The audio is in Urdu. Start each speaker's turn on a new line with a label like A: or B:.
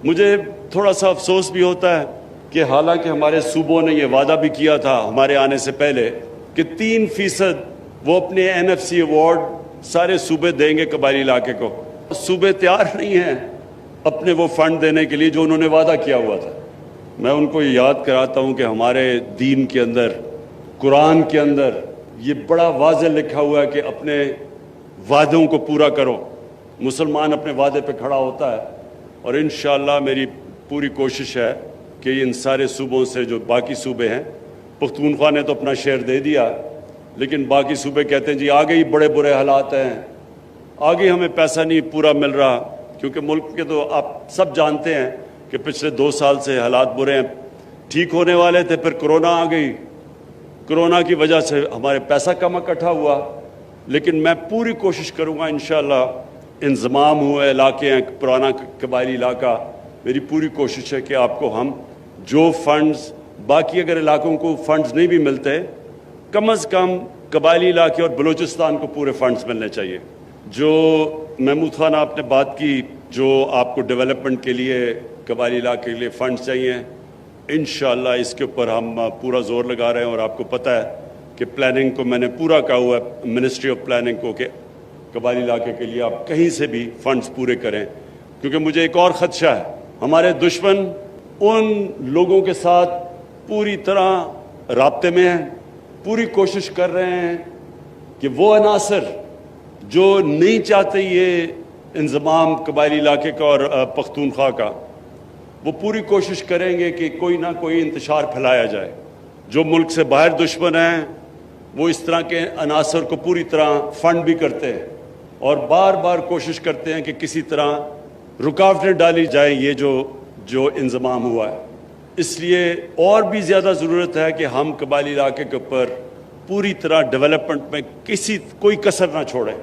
A: مجھے تھوڑا سا افسوس بھی ہوتا ہے کہ حالانکہ ہمارے صوبوں نے یہ وعدہ بھی کیا تھا ہمارے آنے سے پہلے کہ 3% وہ اپنے NFC ایوارڈ سارے صوبے دیں گے قبائلی علاقے کو، صوبے تیار نہیں ہیں اپنے وہ فنڈ دینے کے لیے جو انہوں نے وعدہ کیا ہوا تھا۔ میں ان کو یاد کراتا ہوں کہ ہمارے دین کے اندر، قرآن کے اندر یہ بڑا واضح لکھا ہوا ہے کہ اپنے وعدوں کو پورا کرو۔ مسلمان اپنے وعدے پہ کھڑا ہوتا ہے، اور انشاءاللہ میری پوری کوشش ہے کہ ان سارے صوبوں سے جو باقی صوبے ہیں، پختونخوا نے تو اپنا شیئر دے دیا، لیکن باقی صوبے کہتے ہیں جی آگے ہی بڑے برے حالات ہیں، آگے ہمیں پیسہ نہیں پورا مل رہا، کیونکہ ملک کے تو آپ سب جانتے ہیں کہ پچھلے 2 سال سے حالات برے ہیں۔ ٹھیک ہونے والے تھے، پھر کرونا آ گئی، کرونا کی وجہ سے ہمارے پیسہ کم اکٹھا ہوا، لیکن میں پوری کوشش کروں گا انشاءاللہ۔ انضمام ہوئے علاقے ہیں، پرانا قبائلی علاقہ، میری پوری کوشش ہے کہ آپ کو ہم جو فنڈز، باقی اگر علاقوں کو فنڈز نہیں بھی ملتے، کم از کم قبائلی علاقے اور بلوچستان کو پورے فنڈز ملنے چاہیے۔ جو محمود خان آپ نے بات کی، جو آپ کو ڈیولپمنٹ کے لیے قبائلی علاقے کے لیے فنڈز چاہیے، انشاءاللہ اس کے اوپر ہم پورا زور لگا رہے ہیں، اور آپ کو پتہ ہے کہ پلاننگ کو میں نے پورا کہا ہوا ہے منسٹری آف پلاننگ کو کہ قبائلی علاقے کے لیے آپ کہیں سے بھی فنڈز پورے کریں، کیونکہ مجھے ایک اور خدشہ ہے، ہمارے دشمن ان لوگوں کے ساتھ پوری طرح رابطے میں ہیں، پوری کوشش کر رہے ہیں کہ وہ عناصر جو نہیں چاہتے یہ انضمام قبائلی علاقے کا اور پختونخوا کا، وہ پوری کوشش کریں گے کہ کوئی نہ کوئی انتشار پھیلایا جائے۔ جو ملک سے باہر دشمن ہیں وہ اس طرح کے عناصر کو پوری طرح فنڈ بھی کرتے ہیں، اور بار بار کوشش کرتے ہیں کہ کسی طرح رکاوٹیں ڈالی جائیں یہ جو انضمام ہوا ہے۔ اس لیے اور بھی زیادہ ضرورت ہے کہ ہم قبائلی علاقے کے اوپر پوری طرح ڈیولپمنٹ میں کوئی کسر نہ چھوڑیں۔